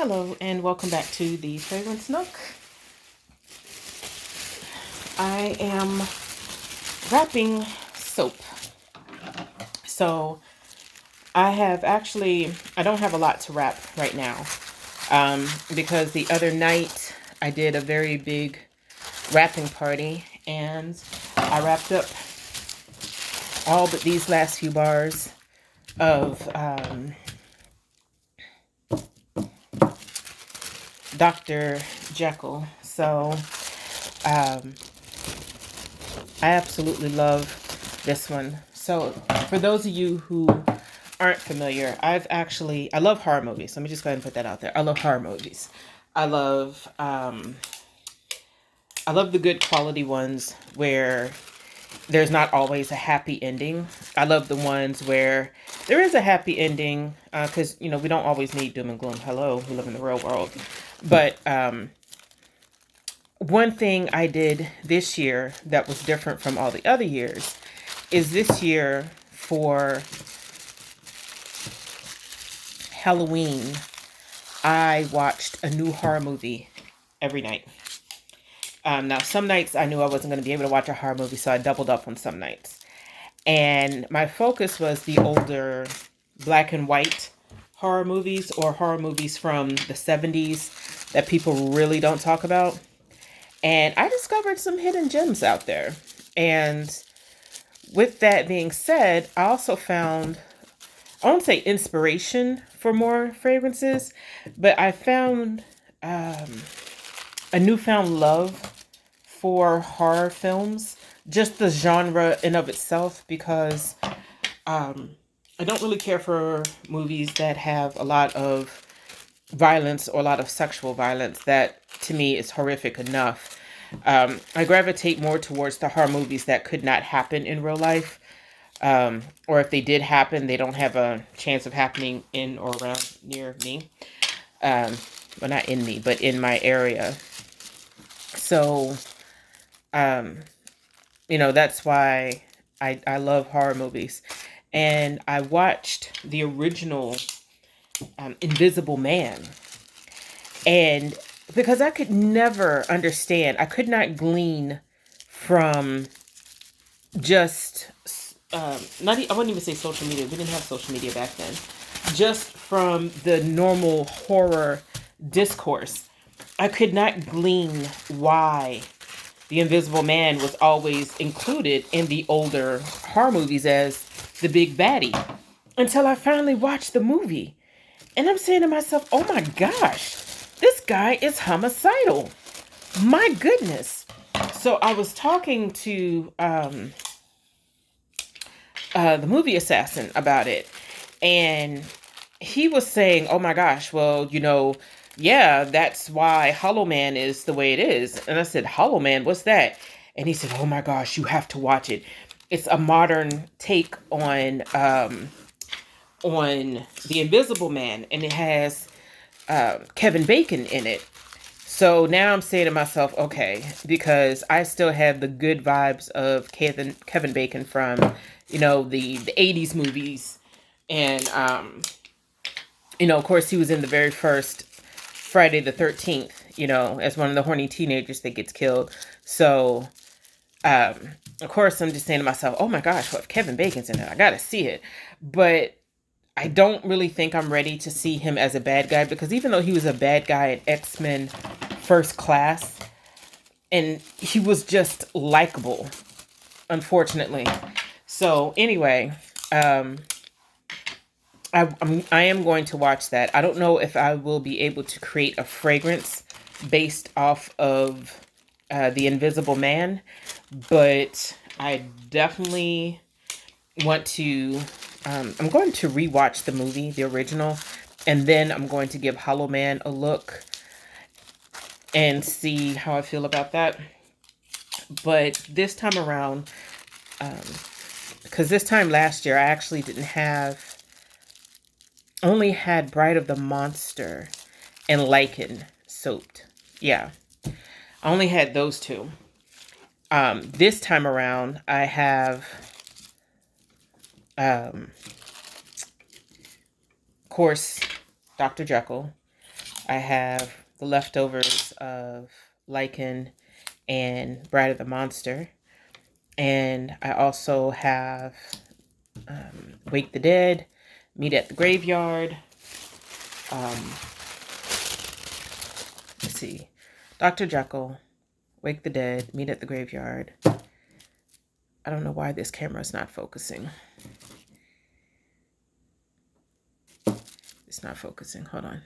Hello and welcome back to the Fragrance Nook. I am wrapping soap. So I don't have a lot to wrap right now because the other night I did a very big wrapping party and I wrapped up all but these last few bars of Dr. Jekyll. So I absolutely love this one. So for those of you who aren't familiar, I love horror movies. Let me just go ahead and put that out there. I love horror movies. I love the good quality ones where there's not always a happy ending. I love the ones where there is a happy ending because, we don't always need doom and gloom. Hello, we live in the real world. But one thing I did this year that was different from all the other years is this year for Halloween, I watched a new horror movie every night. Now, some nights I knew I wasn't going to be able to watch a horror movie, so I doubled up on some nights. And my focus was the older black and white horror movies or horror movies from the 70s that people really don't talk about. And I discovered some hidden gems out there. And with that being said, I also found, I won't say inspiration for more fragrances, but I found a newfound love for horror films, just the genre in of itself, because I don't really care for movies that have a lot of violence or a lot of sexual violence. That to me is horrific enough. I gravitate more towards the horror movies that could not happen in real life. Or if they did happen, they don't have a chance of happening in or around near me. Well, not in me, but in my area. So, that's why I love horror movies. And I watched the original Invisible Man. And because I could never understand, I could not glean from just, I wouldn't even say social media. We didn't have social media back then. Just from the normal horror discourse, I could not glean why the Invisible Man was always included in the older horror movies as the big baddie until I finally watched the movie. And I'm saying to myself, oh my gosh, this guy is homicidal. My goodness. So I was talking to the movie assassin about it. And he was saying, oh my gosh, well, yeah, that's why Hollow Man is the way it is. And I said, Hollow Man, what's that? And he said, oh my gosh, you have to watch it. It's a modern take on The Invisible Man, and it has Kevin Bacon in it. So now I'm saying to myself, okay, because I still have the good vibes of Kevin Bacon from, the 80s movies. And, of course, he was in the very first Friday the 13th, as one of the horny teenagers that gets killed. So, of course, I'm just saying to myself, oh my gosh, well, if Kevin Bacon's in it, I got to see it. But I don't really think I'm ready to see him as a bad guy, because even though he was a bad guy in X-Men First Class, and he was just likable, unfortunately. So anyway, I am going to watch that. I don't know if I will be able to create a fragrance based off of The Invisible Man, but I definitely want to, I'm going to rewatch the movie, the original, and then I'm going to give Hollow Man a look and see how I feel about that. But this time around, because this time last year I actually only had Bride of the Monster and Lichen soaped. Yeah, I only had those two. This time around I have of course Dr. Jekyll. I have the leftovers of Lichen and Bride of the Monster. And I also have Wake the Dead, Meet at the Graveyard. Let's see. Dr. Jekyll, Wake the Dead, Meet at the Graveyard. I don't know why this camera is not focusing. It's not focusing. Hold on.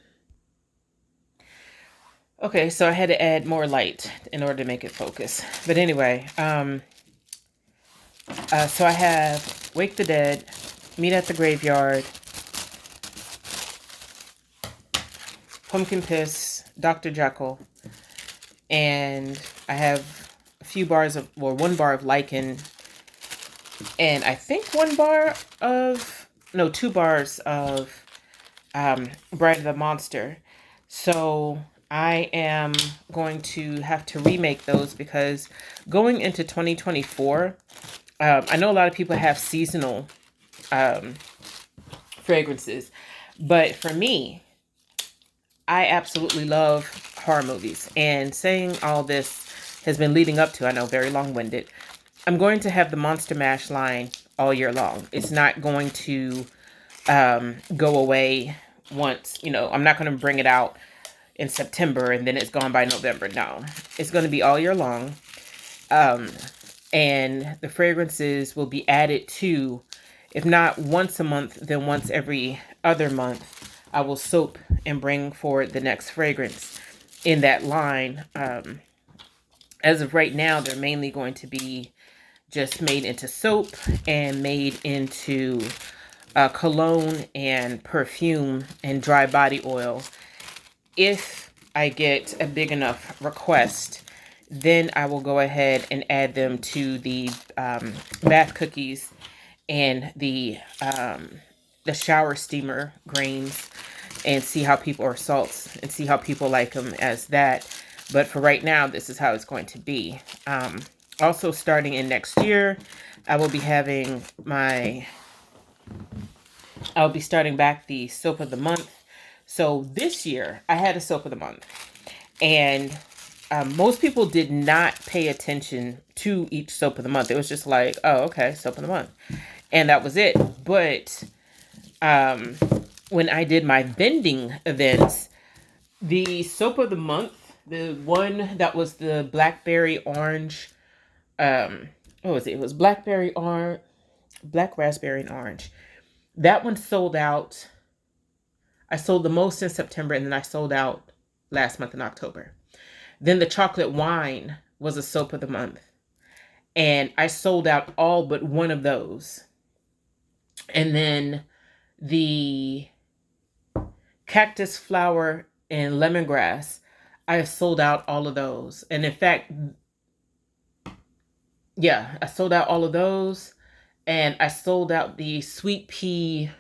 Okay, so I had to add more light in order to make it focus. But anyway, so I have Wake the Dead, Meet at the Graveyard, Pumpkin Piss, Dr. Jekyll, and I have a few bars of, well, 1 bar of Lichen, and I think 2 bars of Bride of the Monster. So I am going to have to remake those because going into 2024, I know a lot of people have seasonal fragrances, but for me, I absolutely love horror movies. And saying all this has been leading up to, I know, very long-winded, I'm going to have the Monster Mash line all year long. It's not going to go away once, I'm not going to bring it out in September and then it's gone by November. No, it's going to be all year long. And the fragrances will be added to, if not once a month, then once every other month, I will soap and bring forward the next fragrance in that line. As of right now, they're mainly going to be just made into soap and made into cologne and perfume and dry body oil. If I get a big enough request, then I will go ahead and add them to the bath cookies and the shower steamer grains and see how people, or salts, and see how people like them as that. But for right now, this is how it's going to be. Also, starting in next year, I will be having I'll be starting back the soap of the month. So this year, I had a soap of the month. And most people did not pay attention to each soap of the month. It was just like, oh, okay, soap of the month. And that was it. But when I did my vending events, the soap of the month, the one that was the blackberry orange, what was it? It was blackberry orange, black raspberry and orange. That one sold out. I sold the most in September, and then I sold out last month in October. Then the chocolate wine was a soap of the month, and I sold out all but one of those. And then the cactus flower and lemongrass, I have sold out all of those. And in fact, yeah, I sold out all of those. And I sold out the sweet pea.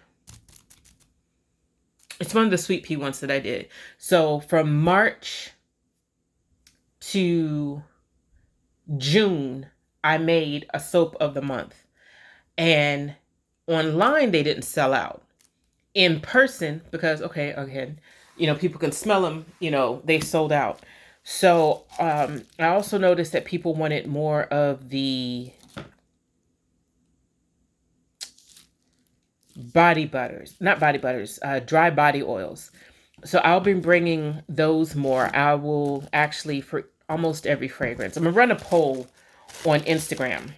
It's one of the sweet pea ones that I did. So from March to June, I made a soap of the month. And online, they didn't sell out. In person, because, okay, again, people can smell them, they sold out. So I also noticed that people wanted more of the body butters, not body butters, dry body oils. So I'll be bringing those more. I will actually, for almost every fragrance, I'm going to run a poll on Instagram.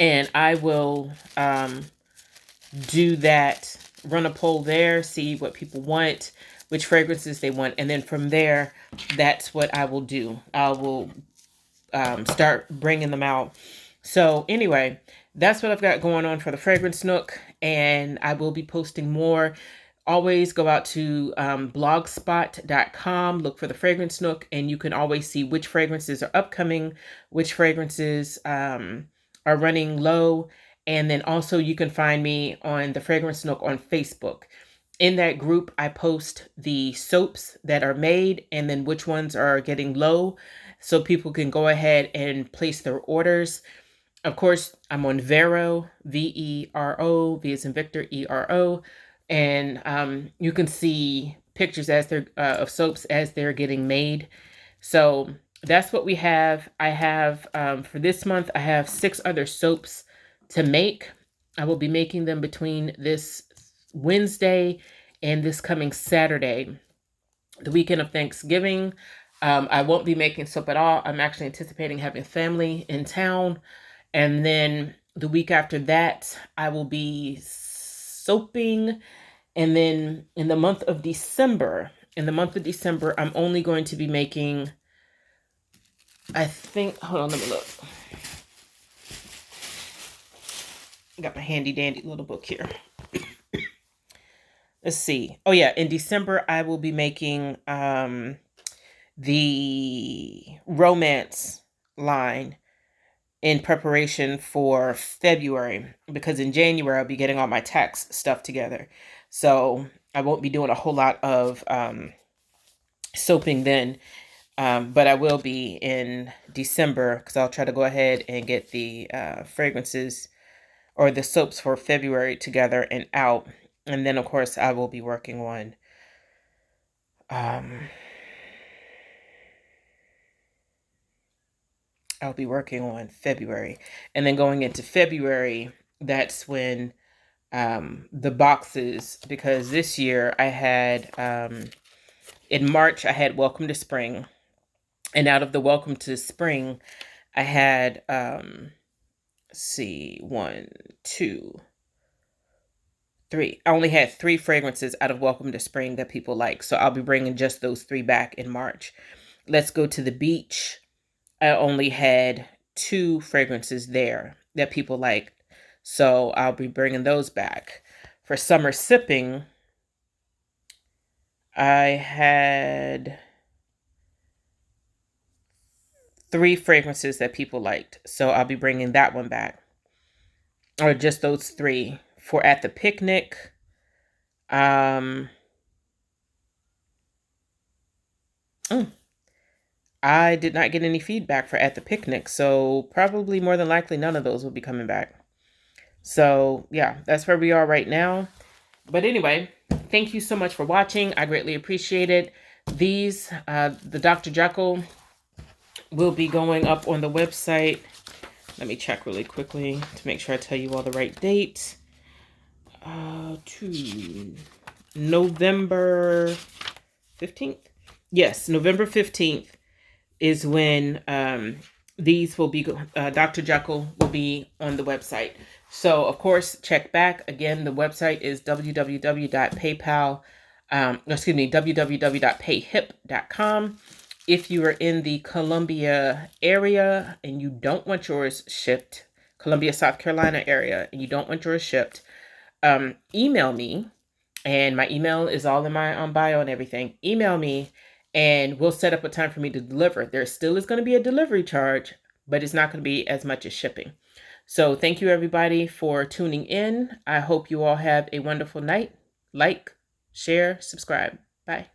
And I will do that, run a poll there, see what people want, which fragrances they want. And then from there, that's what I will do. I will start bringing them out. So anyway, that's what I've got going on for the Fragrance Nook. And I will be posting more. Always go out to blogspot.com, look for the Fragrance Nook, and you can always see which fragrances are upcoming, which fragrances are running low. And then also you can find me on the Fragrance Nook on Facebook. In that group, I post the soaps that are made and then which ones are getting low so people can go ahead and place their orders. Of course, I'm on Vero, Vero, V as in Victor, ERO. And you can see pictures as they're of soaps as they're getting made. So that's what we have. I have for this month, I have 6 other soaps to make. I will be making them between this Wednesday and this coming Saturday, the weekend of Thanksgiving. I won't be making soap at all. I'm actually anticipating having family in town. And then the week after that, I will be soaping. And then in the month of December, I'm only going to be making, I think, hold on, let me look. I got my handy dandy little book here. Let's see. Oh yeah, in December, I will be making the romance line in preparation for February, because in January I'll be getting all my tax stuff together. So I won't be doing a whole lot of soaping then, but I will be in December, because I'll try to go ahead and get the fragrances or the soaps for February together and out. And then, of course, I will be working on February. And then going into February, that's when the boxes, because this year I had, in March, I had Welcome to Spring. And out of the Welcome to Spring, I had, let's see, 1, 2, 3. I only had 3 fragrances out of Welcome to Spring that people like. So I'll be bringing just those 3 back in March. Let's Go to the Beach. I only had 2 fragrances there that people liked. So I'll be bringing those back. For Summer Sipping, I had 3 fragrances that people liked. So I'll be bringing that one back. Or just those 3. For At the Picnic, I did not get any feedback for At the Picnic, so probably more than likely none of those will be coming back. So yeah, that's where we are right now. But anyway, thank you so much for watching. I greatly appreciate it. These, the Dr. Jekyll, will be going up on the website. Let me check really quickly to make sure I tell you all the right dates. To November 15th. Yes, November 15th is when these will be, Dr. Jekyll will be on the website. So, of course, check back. Again, the website is www.payhip.com. If you are in the Columbia area and you don't want yours shipped, Columbia, South Carolina area, and you don't want yours shipped, email me, and my email is all in my bio and everything. Email me, and we'll set up a time for me to deliver. There still is going to be a delivery charge, but it's not going to be as much as shipping. So thank you, everybody, for tuning in. I hope you all have a wonderful night. Like, share, subscribe. Bye.